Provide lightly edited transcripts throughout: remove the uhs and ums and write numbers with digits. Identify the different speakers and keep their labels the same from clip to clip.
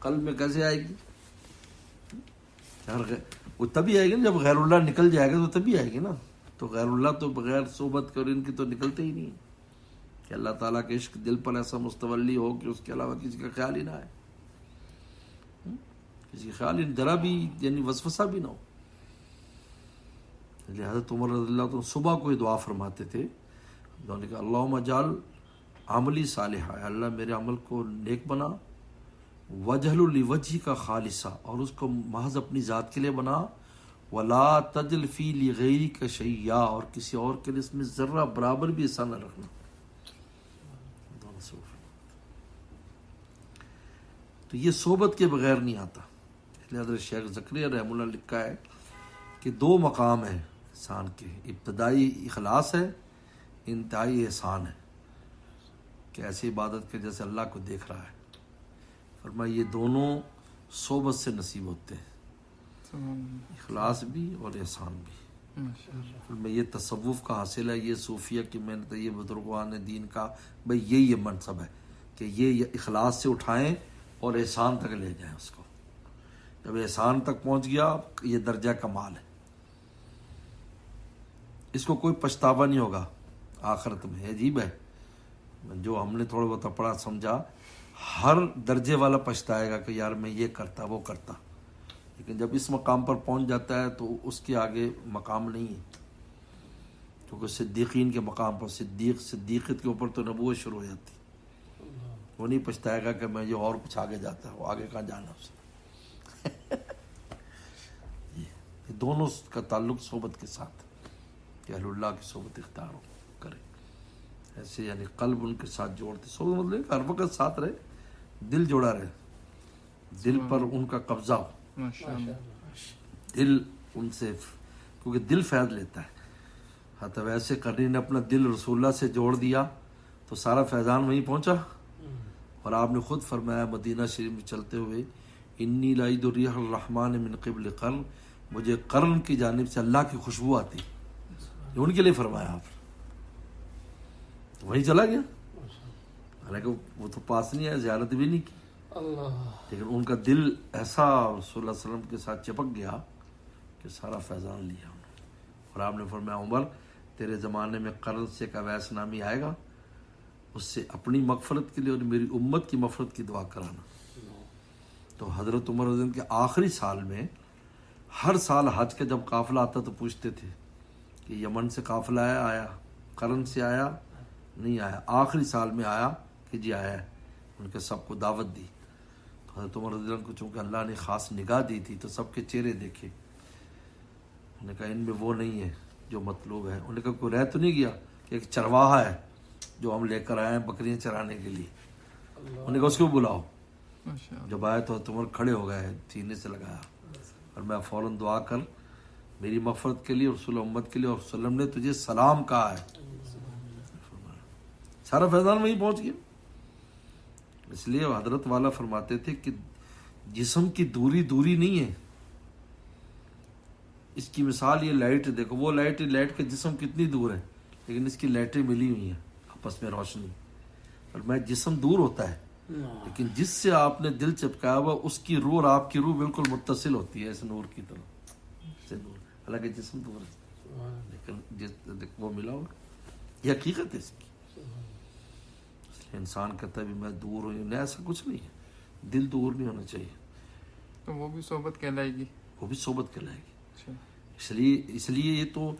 Speaker 1: قلب میں کیسے آئے گی؟ وہ تبھی آئے گی نا جب غیر اللہ نکل جائے گا، تو تبھی آئے گی نا. تو غیر اللہ تو بغیر صحبت کے اور ان کی تو نکلتے ہی نہیں کہ اللہ تعالیٰ کے عشق دل پر ایسا مستولی ہو کہ اس کے علاوہ کسی کا خیال ہی نہ آئے، کسی کا خیال ہی ذرا بھی یعنی وسوسہ بھی نہ ہو. حضرت عمر رضی اللہ عنہ صبح کو یہ دعا فرماتے تھے، انہوں نے کہا اللہم اجعل عملی صالحہ، اللہ میرے عمل کو نیک بنا، وجہل لوجہی کا خالصہ، اور اس کو محض اپنی ذات کے لیے بنا، ولا تجل فی لغیری کا شیئا، اور کسی اور کے لیے اس میں ذرہ برابر بھی حصہ نہ رکھنا. تو یہ صحبت کے بغیر نہیں آتا. اس لیے حضرت شیخ زکریا رحمہ اللہ لکھا ہے کہ دو مقام ہیں انسان کے، ابتدائی اخلاص ہے، انتہائی احسان ہے، کہ ایسی عبادت کے جیسے اللہ کو دیکھ رہا ہے. فرمایا یہ دونوں صحبت سے نصیب ہوتے ہیں، اخلاص بھی اور احسان بھی. فرمایا یہ تصوف کا حاصل ہے، یہ صوفیہ کی محنت ہے، یہ بزرگان دین کا بھئی یہ منصب ہے کہ یہ اخلاص سے اٹھائیں اور احسان تک لے جائیں اس کو. جب احسان تک پہنچ گیا یہ درجہ کمال ہے، اس کو کوئی پچھتاوا نہیں ہوگا آخرت میں. عجیب ہے، جو ہم نے تھوڑا بہت پڑھا سمجھا، ہر درجے والا پچھتائے گا کہ یار میں یہ کرتا وہ کرتا، لیکن جب اس مقام پر پہنچ جاتا ہے تو اس کے آگے مقام نہیں ہے. کیونکہ صدیقین کے مقام پر صدیقیت کے اوپر تو نبوت شروع ہو جاتی، وہ نہیں پچھتائے گا کہ میں یہ اور کچھ آگے جاتا ہے، وہ آگے کہاں جانا اس نے. یہ دونوں کا تعلق صحبت کے ساتھ، کہ اہل اللہ کی صحبت اختیار ہو کرے، ایسے یعنی قلب ان کے ساتھ جوڑتے. صحبت مطلب کہ ہر وقت ساتھ رہے، دل جوڑا رہے، دل پر ان کا قبضہ ہو، دل ان سے، کیونکہ دل فیض لیتا ہے. حتی ویسے کرنی نے اپنا دل رسول اللہ سے جوڑ دیا تو سارا فیضان وہیں پہنچا. اور آپ نے خود فرمایا مدینہ شریف میں چلتے ہوئے، انی لائد الریح الرحمن من قبل قرن، مجھے قرن کی جانب سے اللہ کی خوشبو آتی. یہ ان کے لیے فرمایا آپ، تو وہیں چلا گیا. حالانکہ وہ تو پاس نہیں ہے، زیارت بھی نہیں کی، لیکن ان کا دل ایسا رسول اللہ علیہ وسلم کے ساتھ چپک گیا کہ سارا فیضان لیا انہوں نے. اور آپ نے فرمایا عمر تیرے زمانے میں قرن سے ایک اویس نامی آئے گا، اس سے اپنی مغفرت کے لیے اور میری امت کی مغفرت کی دعا کرانا. تو حضرت عمر رضی اللہ عنہ کے آخری سال میں، ہر سال حج کا جب قافلہ آتا تو پوچھتے تھے کہ یمن سے قافلہ آیا، قرن سے آیا نہیں آیا. آخری سال میں آیا کہ جی آیا ہے، ان کے سب کو دعوت دی. تو حضرت عمر رضی اللہ عنہ کو چونکہ اللہ نے خاص نگاہ دی تھی تو سب کے چہرے دیکھے. انہوں نے کہا ان میں وہ نہیں ہے جو مطلوب ہے. انہوں نے کہا کوئی رہ تو نہیں گیا کہ ایک چرواہا ہے جو ہم لے کر آئے ہیں بکریاں چرانے کے لیے. انہوں نے کہا اس کو بلاؤ. جب آئے تو عمر کھڑے ہو گئے، سینے سے لگایا، اور میں فوراً دعا کر میری مغفرت کے لیے، رسول امت کے لیے، اور وسلم نے تجھے سلام کہا ہے. سارا فیضان وہیں پہنچ گیا. اس لیے حضرت والا فرماتے تھے کہ جسم کی دوری نہیں ہے. اس کی مثال یہ لائٹ دیکھو، وہ لائٹ کے جسم کتنی دور ہے، لیکن اس کی لائٹیں ملی ہوئی ہیں آپس میں روشنی. اور میں جسم دور ہوتا ہے، لیکن جس سے آپ نے دل چپکایا ہوا اس کی روح اور آپ کی روح بالکل متصل ہوتی ہے اس نور کی طرح سے نور. حالانکہ جسم دور ہے لیکن وہ ملا ہوا، یہ حقیقت ہے اس کی. اس لیے انسان کہتا ہے بھی میں دور ہوں، نہیں، ایسا کچھ نہیں ہے. دل دور نہیں ہونا چاہیے،
Speaker 2: تو وہ بھی صحبت کہلائے گی،
Speaker 1: وہ بھی صحبت کہلائے گی. اس لیے یہ تو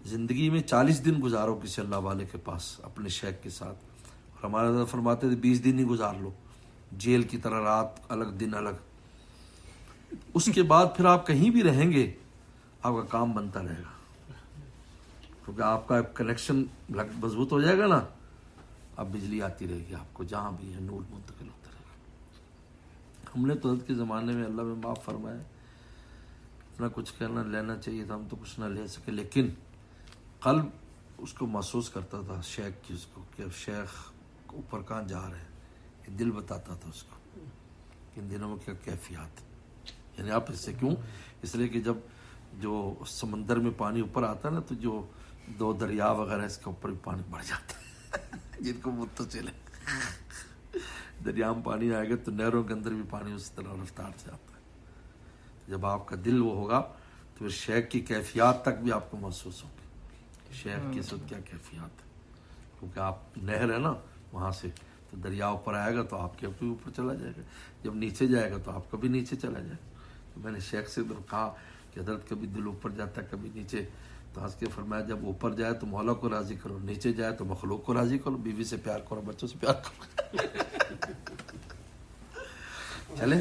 Speaker 1: زندگی میں 40 دن گزارو کسی اللہ والے کے پاس اپنے شیخ کے ساتھ. اور ہمارے حضرت فرماتے تھے 20 دن ہی گزار لو، جیل کی طرح، رات الگ دن الگ. اس کے بعد پھر آپ کہیں بھی رہیں گے آپ کا کام بنتا رہے گا، کیونکہ آپ کا کنیکشن مضبوط ہو جائے گا نا. اب بجلی آتی رہے گی آپ کو جہاں بھی ہے، نور منتقل ہوتا رہے گا. ہم نے تو حضرت کے زمانے میں اللہ میں معاف فرمائے اتنا کچھ کہنا لینا چاہیے تھا، ہم تو کچھ نہ لے سکے، لیکن قلب اس کو محسوس کرتا تھا شیخ کی، اس کو کہ اب شیخ اوپر کہاں جا رہے ہیں. یہ دل بتاتا تھا اس کو ان دنوں میں کیا کیفیات. یعنی آپ اس سے کیوں، اس لیے کہ جب جو سمندر میں پانی اوپر آتا ہے نا، تو جو 2 دریا وغیرہ اس کے اوپر بھی پانی بڑھ جاتا ہے جن کو متصل ہے. دریا میں پانی آئے گا تو نہروں کے اندر بھی پانی اسی طرح رفتار سے آتا ہے. جب آپ کا دل وہ ہوگا تو پھر شیخ کی کیفیات تک بھی آپ کو محسوس ہوگی. شیخ کی اس وقت کیا کیفیات ہے, کیونکہ آپ نہر ہے نا وہاں سے, تو دریا اوپر آئے گا تو آپ کے بھی اوپر چلا جائے گا, جب نیچے جائے گا تو آپ کا بھی نیچے چلا جائے گا. تو میں نے شیخ سے ادھر کہا کہ حضرت کبھی دل اوپر جاتا ہے کبھی نیچے, تو ہنس کے فرمایا جب اوپر جائے تو مولا کو راضی کرو, نیچے جائے تو مخلوق کو راضی کرو, بیوی سے پیار کرو, بچوں سے پیار کرو. چلے